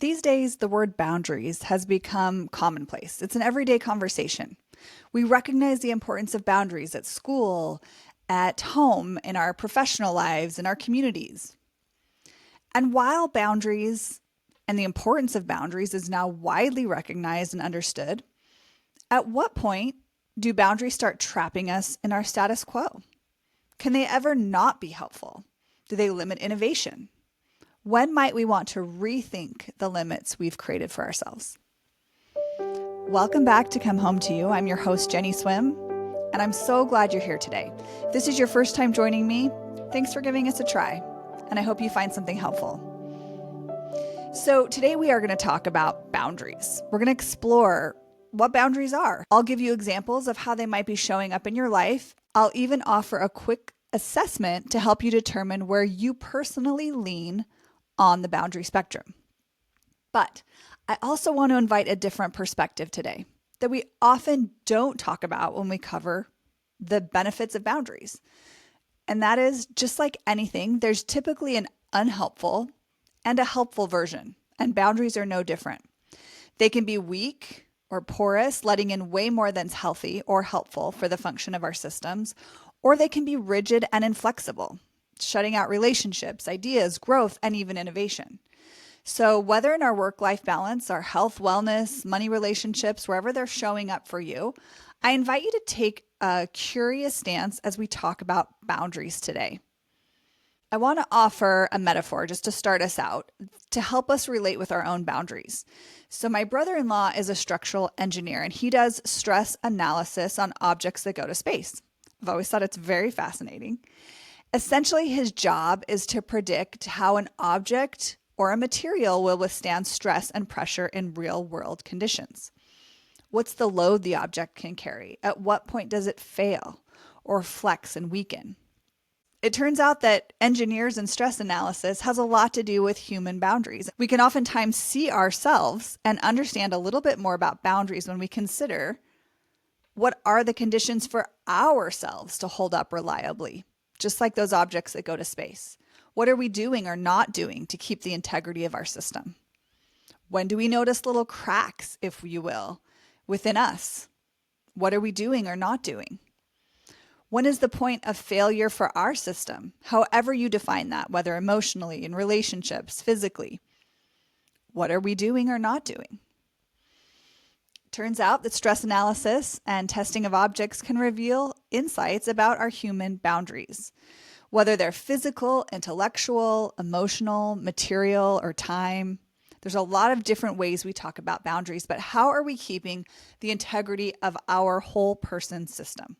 These days, the word boundaries has become commonplace. It's an everyday conversation. We recognize the importance of boundaries at school, at home, in our professional lives, in our communities. And while boundaries and the importance of boundaries is now widely recognized and understood, at what point do boundaries start trapping us in our status quo? Can they ever not be helpful? Do they limit innovation? When might we want to rethink the limits we've created for ourselves? Welcome back to Come Home to You. I'm your host, Jenny Swim, and I'm so glad you're here today. If this is your first time joining me, thanks for giving us a try, and I hope you find something helpful. So today we are going to talk about boundaries. We're going to explore what boundaries are. I'll give you examples of how they might be showing up in your life. I'll even offer a quick assessment to help you determine where you personally lean on the boundary spectrum. But I also want to invite a different perspective today that we often don't talk about when we cover the benefits of boundaries. And that is, just like anything, there's typically an unhelpful and a helpful version, and boundaries are no different. They can be weak or porous, letting in way more than's healthy or helpful for the function of our systems, or they can be rigid and inflexible, shutting out relationships, ideas, growth, and even innovation. So whether in our work-life balance, our health, wellness, money relationships, wherever they're showing up for you, I invite you to take a curious stance as we talk about boundaries today. I want to offer a metaphor just to start us out to help us relate with our own boundaries. So my brother-in-law is a structural engineer, and he does stress analysis on objects that go to space. I've always thought it's very fascinating. Essentially, his job is to predict how an object or a material will withstand stress and pressure in real-world conditions. What's the load the object can carry? At what point does it fail or flex and weaken? It turns out that engineers and stress analysis has a lot to do with human boundaries. We can oftentimes see ourselves and understand a little bit more about boundaries when we consider what are the conditions for ourselves to hold up reliably, just like those objects that go to space. What are we doing or not doing to keep the integrity of our system? When do we notice little cracks, if you will, within us? What are we doing or not doing? When is the point of failure for our system, however you define that, whether emotionally, in relationships, physically? What are we doing or not doing? Turns out that stress analysis and testing of objects can reveal insights about our human boundaries, whether they're physical, intellectual, emotional, material, or time. There's a lot of different ways we talk about boundaries, but how are we keeping the integrity of our whole person system?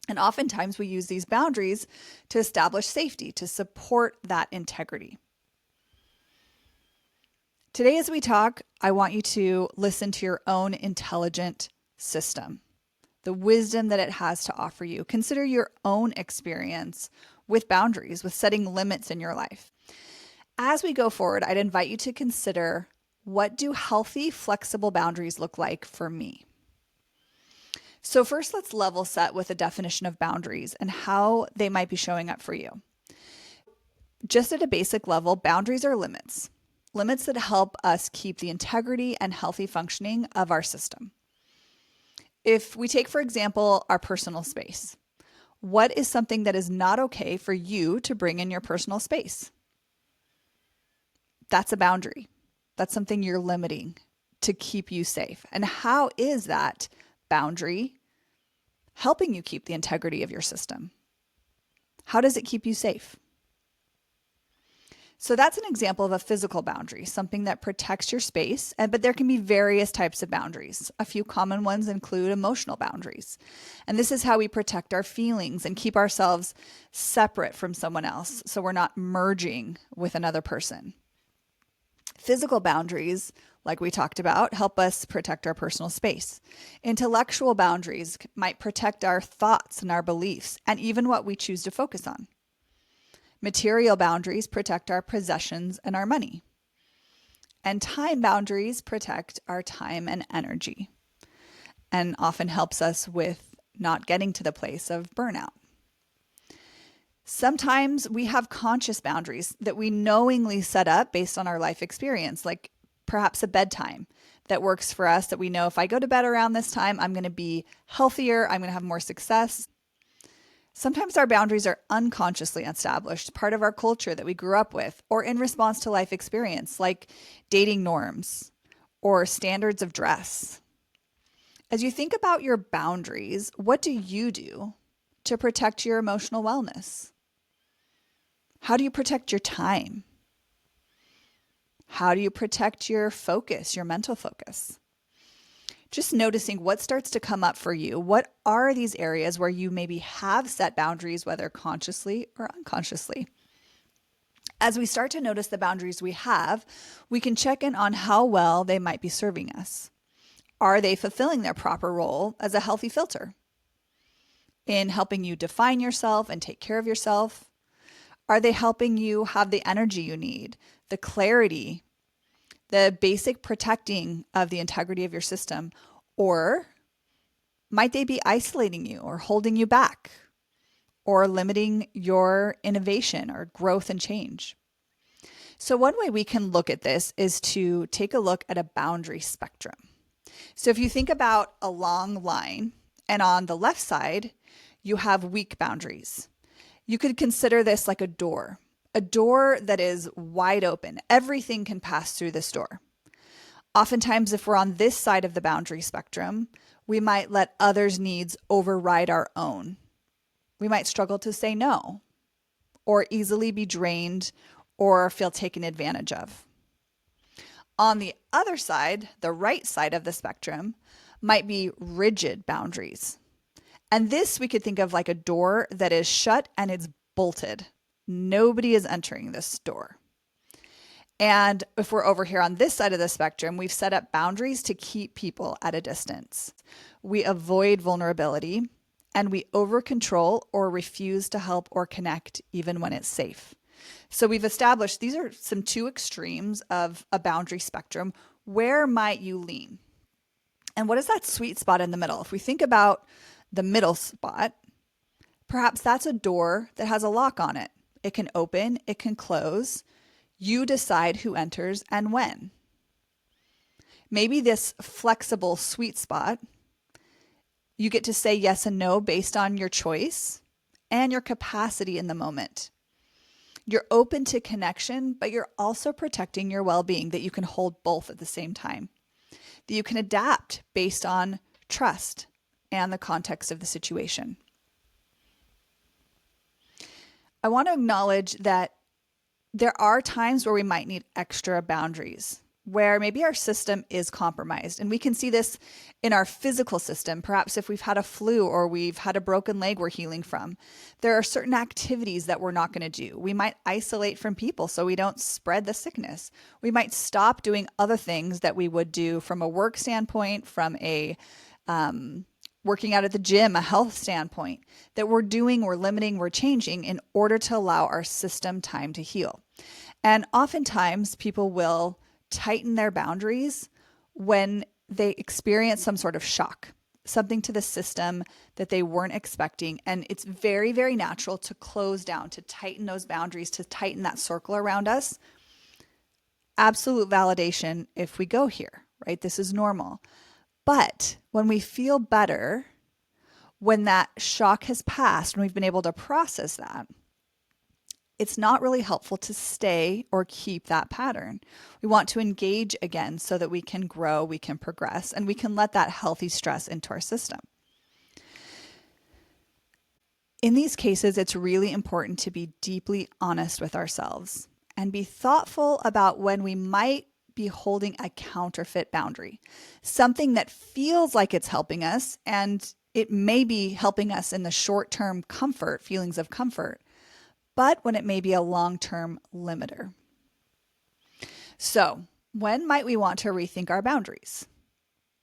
And oftentimes we use these boundaries to establish safety, to support that integrity. Today, as we talk, I want you to listen to your own intelligent system, the wisdom that it has to offer you. Consider your own experience with boundaries, with setting limits in your life. As we go forward, I'd invite you to consider, what do healthy, flexible boundaries look like for me? So first, let's level set with a definition of boundaries and how they might be showing up for you. Just at a basic level, boundaries are limits. Limits that help us keep the integrity and healthy functioning of our system. If we take, for example, our personal space, what is something that is not okay for you to bring in your personal space? That's a boundary. That's something you're limiting to keep you safe. And how is that boundary helping you keep the integrity of your system? How does it keep you safe? So that's an example of a physical boundary, something that protects your space, but there can be various types of boundaries. A few common ones include emotional boundaries. And this is how we protect our feelings and keep ourselves separate from someone else, so we're not merging with another person. Physical boundaries, like we talked about, help us protect our personal space. Intellectual boundaries might protect our thoughts and our beliefs, and even what we choose to focus on. Material boundaries protect our possessions and our money. And time boundaries protect our time and energy, and often helps us with not getting to the place of burnout. Sometimes we have conscious boundaries that we knowingly set up based on our life experience, like perhaps a bedtime that works for us, that we know if I go to bed around this time, I'm going to be healthier, I'm going to have more success. Sometimes our boundaries are unconsciously established, part of our culture that we grew up with, or in response to life experience, like dating norms or standards of dress. As you think about your boundaries, what do you do to protect your emotional wellness? How do you protect your time? How do you protect your focus, your mental focus? Just noticing what starts to come up for you. What are these areas where you maybe have set boundaries, whether consciously or unconsciously? As we start to notice the boundaries we have, we can check in on how well they might be serving us. Are they fulfilling their proper role as a healthy filter in helping you define yourself and take care of yourself? Are they helping you have the energy you need, the clarity, the basic protecting of the integrity of your system? Or might they be isolating you or holding you back or limiting your innovation or growth and change? So one way we can look at this is to take a look at a boundary spectrum. So if you think about a long line, and on the left side, you have weak boundaries. You could consider this like a door that is wide open. Everything can pass through this door. Oftentimes, if we're on this side of the boundary spectrum, we might let others' needs override our own. We might struggle to say no, or easily be drained, or feel taken advantage of. On the other side, the right side of the spectrum, might be rigid boundaries. And this we could think of like a door that is shut and it's bolted. Nobody is entering this door. And if we're over here on this side of the spectrum, we've set up boundaries to keep people at a distance. We avoid vulnerability and we over control or refuse to help or connect even when it's safe. So we've established these are some two extremes of a boundary spectrum. Where might you lean? And what is that sweet spot in the middle? If we think about the middle spot, perhaps that's a door that has a lock on it. It can open, it can close. You decide who enters and when. Maybe this flexible sweet spot, you get to say yes and no based on your choice and your capacity in the moment. You're open to connection, but you're also protecting your well-being, that you can hold both at the same time. That you can adapt based on trust and the context of the situation. I want to acknowledge that there are times where we might need extra boundaries, where maybe our system is compromised. And we can see this in our physical system. Perhaps if we've had a flu or we've had a broken leg we're healing from, there are certain activities that we're not going to do. We might isolate from people so we don't spread the sickness. We might stop doing other things that we would do from a work standpoint, from a working out at the gym, a health standpoint, that we're doing, we're limiting, we're changing in order to allow our system time to heal. And oftentimes people will tighten their boundaries when they experience some sort of shock, something to the system that they weren't expecting. And it's very, very natural to close down, to tighten those boundaries, to tighten that circle around us. Absolute validation if we go here, right? This is normal. But when we feel better, when that shock has passed, when we've been able to process that, it's not really helpful to stay or keep that pattern. We want to engage again so that we can grow, we can progress, and we can let that healthy stress into our system. In these cases, it's really important to be deeply honest with ourselves and be thoughtful about when we might be holding a counterfeit boundary, something that feels like it's helping us, and it may be helping us in the short-term comfort, feelings of comfort, but when it may be a long-term limiter. So, when might we want to rethink our boundaries?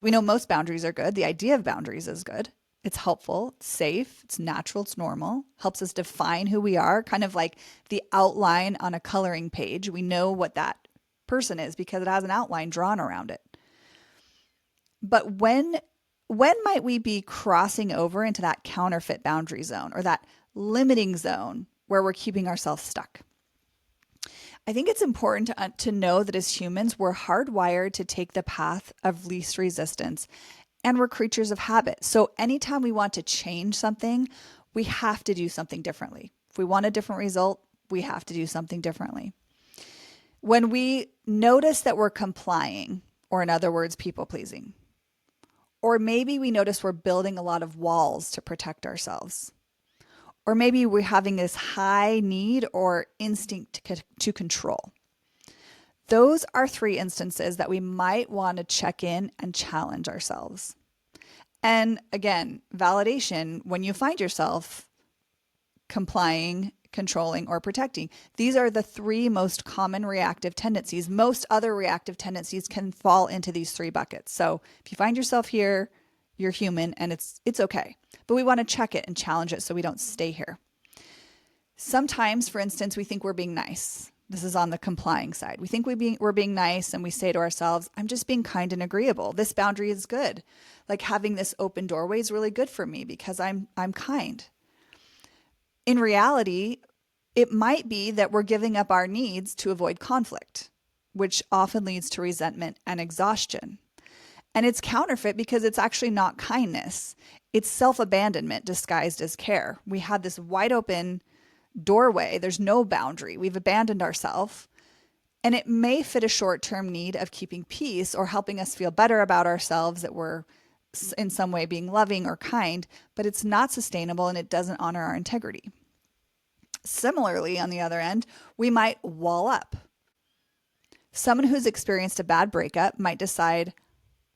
We know most boundaries are good. The idea of boundaries is good. It's helpful, it's safe, it's natural, it's normal, helps us define who we are, kind of like the outline on a coloring page. We know what that person is because it has an outline drawn around it. But when might we be crossing over into that counterfeit boundary zone or that limiting zone where we're keeping ourselves stuck? I think it's important to know that as humans, we're hardwired to take the path of least resistance, and we're creatures of habit. So anytime we want to change something, we have to do something differently. If we want a different result, we have to do something differently. When we notice that we're complying, or in other words, people pleasing, or maybe we notice we're building a lot of walls to protect ourselves, or maybe we're having this high need or instinct to control. Those are 3 instances that we might want to check in and challenge ourselves. And again, validation, when you find yourself complying, controlling, or protecting, these are the 3 most common reactive tendencies. Most other reactive tendencies can fall into these 3 buckets. So if you find yourself here, you're human and it's okay. But we want to check it and challenge it so we don't stay here. Sometimes, for instance, we think we're being nice. This is on the complying side. We think we're being nice and we say to ourselves, I'm just being kind and agreeable. This boundary is good. Like having this open doorway is really good for me because I'm kind. In reality, it might be that we're giving up our needs to avoid conflict, which often leads to resentment and exhaustion. And it's counterfeit because it's actually not kindness. It's self-abandonment disguised as care. We had this wide open doorway. There's no boundary. We've abandoned ourselves. And it may fit a short-term need of keeping peace or helping us feel better about ourselves, that we're in some way being loving or kind, but it's not sustainable and it doesn't honor our integrity. Similarly, on the other end, we might wall up. Someone who's experienced a bad breakup might decide,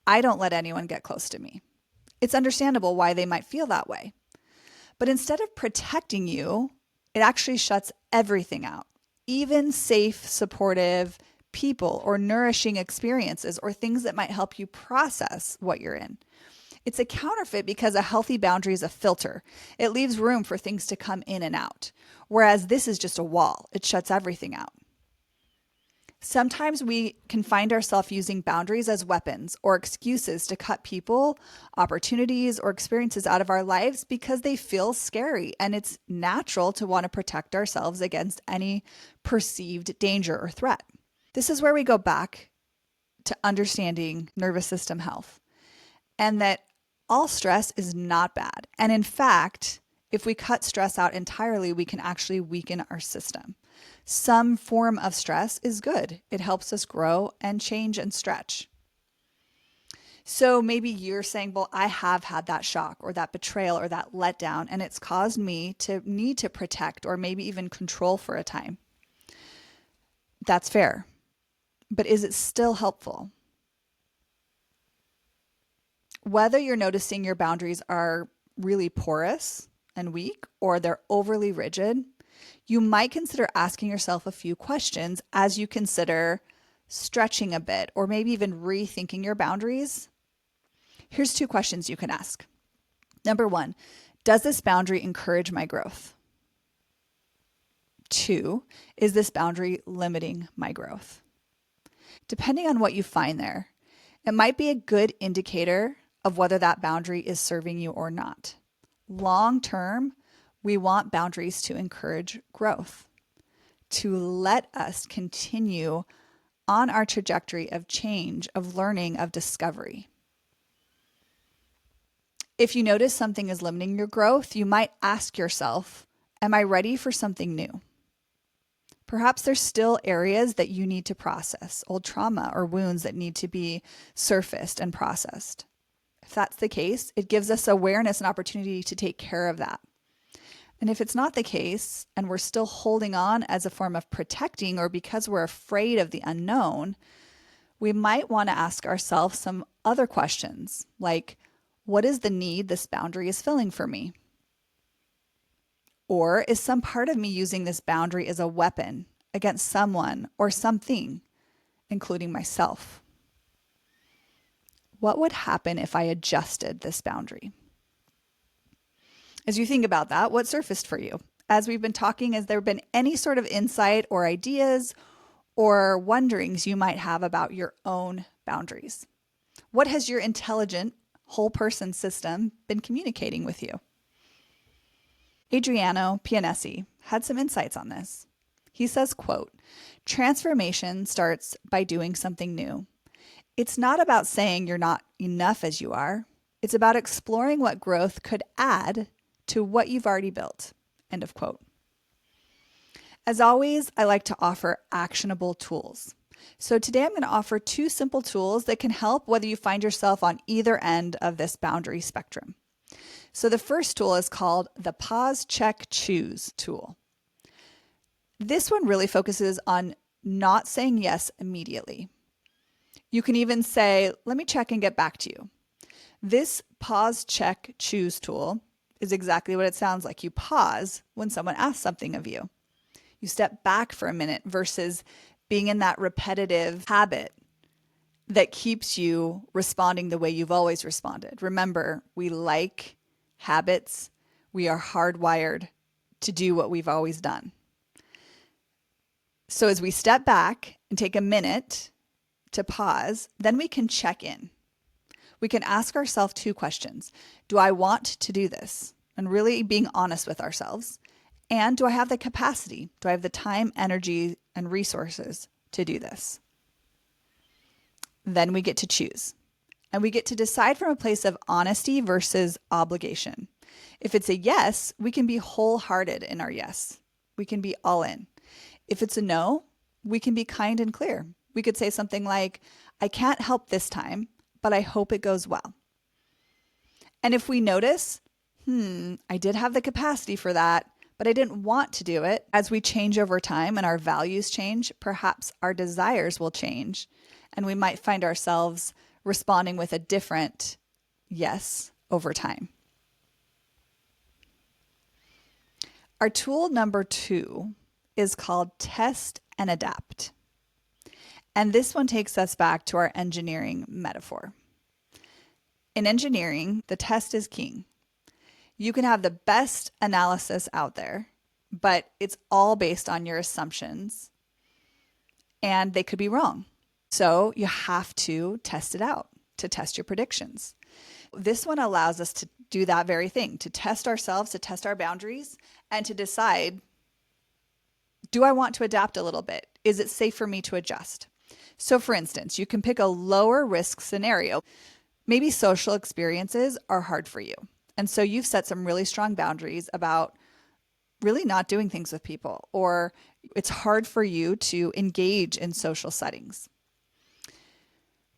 I don't let anyone get close to me. It's understandable why they might feel that way. But instead of protecting you, it actually shuts everything out, even safe, supportive people or nourishing experiences or things that might help you process what you're in. It's a counterfeit because a healthy boundary is a filter. It leaves room for things to come in and out, whereas this is just a wall. It shuts everything out. Sometimes we can find ourselves using boundaries as weapons or excuses to cut people, opportunities, or experiences out of our lives because they feel scary, and it's natural to want to protect ourselves against any perceived danger or threat. This is where we go back to understanding nervous system health, and that all stress is not bad. And in fact, if we cut stress out entirely, we can actually weaken our system. Some form of stress is good. It helps us grow and change and stretch. So maybe you're saying, well, I have had that shock or that betrayal or that letdown, and it's caused me to need to protect or maybe even control for a time. That's fair. But is it still helpful? Whether you're noticing your boundaries are really porous and weak or they're overly rigid, you might consider asking yourself a few questions as you consider stretching a bit or maybe even rethinking your boundaries. Here's 2 questions you can ask. Number 1, does this boundary encourage my growth? 2, is this boundary limiting my growth? Depending on what you find there, it might be a good indicator of whether that boundary is serving you or not. Long term, we want boundaries to encourage growth, to let us continue on our trajectory of change, of learning, of discovery. If you notice something is limiting your growth, you might ask yourself, am I ready for something new? Perhaps there's still areas that you need to process, old trauma or wounds that need to be surfaced and processed. If that's the case, it gives us awareness and opportunity to take care of that. And if it's not the case, and we're still holding on as a form of protecting or because we're afraid of the unknown, we might want to ask ourselves some other questions, like, what is the need this boundary is filling for me? Or is some part of me using this boundary as a weapon against someone or something, including myself? What would happen if I adjusted this boundary? As you think about that, what surfaced for you? As we've been talking, has there been any sort of insight or ideas or wonderings you might have about your own boundaries? What has your intelligent whole person system been communicating with you? Adriano Pianesi had some insights on this. He says, quote, "Transformation starts by doing something new. It's not about saying you're not enough as you are. It's about exploring what growth could add to what you've already built." End of quote. As always, I like to offer actionable tools. So today I'm going to offer 2 simple tools that can help whether you find yourself on either end of this boundary spectrum. So the first tool is called the Pause, Check, Choose tool. This one really focuses on not saying yes immediately. You can even say, "Let me check and get back to you." This Pause, Check, Choose tool is exactly what it sounds like. You pause when someone asks something of you. You step back for a minute versus being in that repetitive habit that keeps you responding the way you've always responded. Remember, we like habits. We are hardwired to do what we've always done. So as we step back and take a minute to pause, then we can check in. We can ask ourselves 2 questions. Do I want to do this? And really being honest with ourselves. And do I have the capacity? Do I have the time, energy, and resources to do this? Then we get to choose. And we get to decide from a place of honesty versus obligation. If it's a yes, we can be wholehearted in our yes. We can be all in. If it's a no, we can be kind and clear. We could say something like, "I can't help this time, but I hope it goes well." And if we notice, I did have the capacity for that, but I didn't want to do it. As we change over time and our values change, perhaps our desires will change, and we might find ourselves responding with a different yes over time. Our tool number 2 is called Test and Adapt. And this one takes us back to our engineering metaphor. In engineering, the test is king. You can have the best analysis out there, but it's all based on your assumptions, and they could be wrong. So you have to test it out, to test your predictions. This one allows us to do that very thing, to test ourselves, to test our boundaries, and to decide, do I want to adapt a little bit? Is it safe for me to adjust? So for instance, you can pick a lower risk scenario. Maybe social experiences are hard for you. And so you've set some really strong boundaries about really not doing things with people, or it's hard for you to engage in social settings.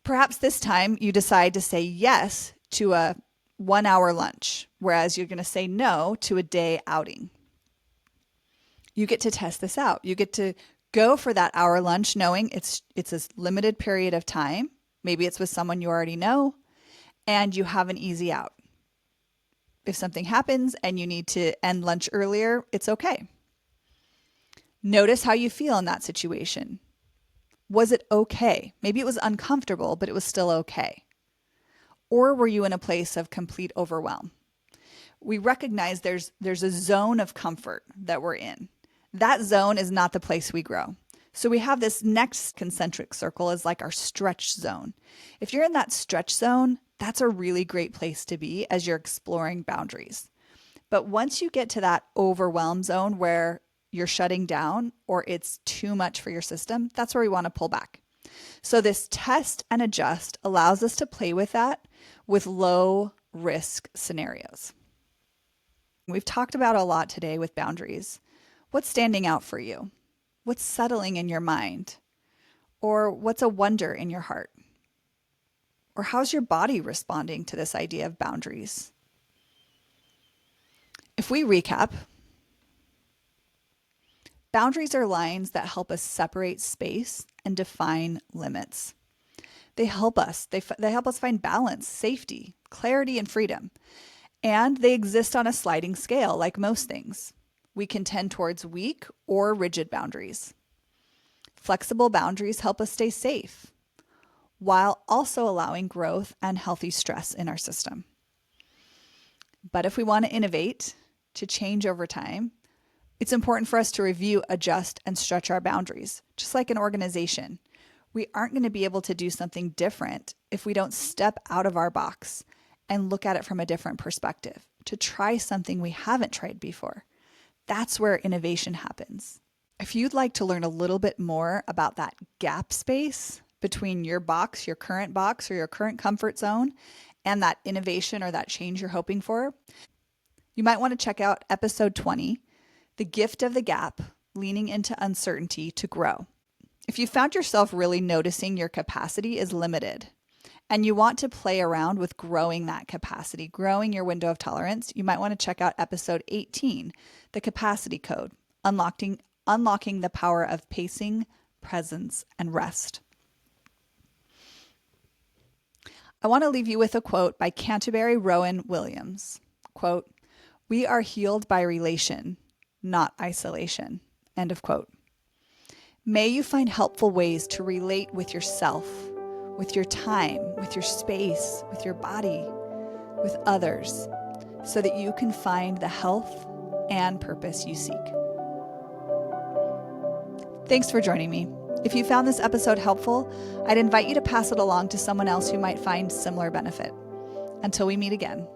Perhaps this time you decide to say yes to a 1-hour lunch, whereas you're going to say no to a day outing. You get to test this out. You get to go for that hour lunch knowing it's a limited period of time. Maybe it's with someone you already know, and you have an easy out. If something happens and you need to end lunch earlier, it's okay. Notice how you feel in that situation. Was it okay? Maybe it was uncomfortable, but it was still okay. Or were you in a place of complete overwhelm? We recognize there's a zone of comfort that we're in. That zone is not the place we grow. So we have this next concentric circle is like our stretch zone. If you're in that stretch zone, that's a really great place to be as you're exploring boundaries. But once you get to that overwhelm zone where you're shutting down or it's too much for your system, that's where we want to pull back. So this test and adjust allows us to play with that with low risk scenarios. We've talked about a lot today with boundaries. What's standing out for you? What's settling in your mind? Or what's a wonder in your heart? Or how's your body responding to this idea of boundaries? If we recap, boundaries are lines that help us separate space and define limits. They help us. They help us find balance, safety, clarity, and freedom. And they exist on a sliding scale, like most things. We can tend towards weak or rigid boundaries. Flexible boundaries help us stay safe, while also allowing growth and healthy stress in our system. But if we want to innovate, to change over time, it's important for us to review, adjust, and stretch our boundaries. Just like an organization, we aren't going to be able to do something different if we don't step out of our box and look at it from a different perspective, to try something we haven't tried before. That's where innovation happens. If you'd like to learn a little bit more about that gap space between your box, your current box, or your current comfort zone, and that innovation or that change you're hoping for, you might want to check out episode 20, The Gift of the Gap, Leaning into Uncertainty to Grow. If you found yourself really noticing your capacity is limited and you want to play around with growing that capacity, growing your window of tolerance, you might want to check out episode 18, The Capacity Code, Unlocking the Power of Pacing, Presence, and Rest. I want to leave you with a quote by Canterbury Rowan Williams. Quote, "We are healed by relation, not isolation." End of quote. May you find helpful ways to relate with yourself, with your time, with your space, with your body, with others, so that you can find the health and purpose you seek. Thanks for joining me. If you found this episode helpful, I'd invite you to pass it along to someone else who might find similar benefit. Until we meet again.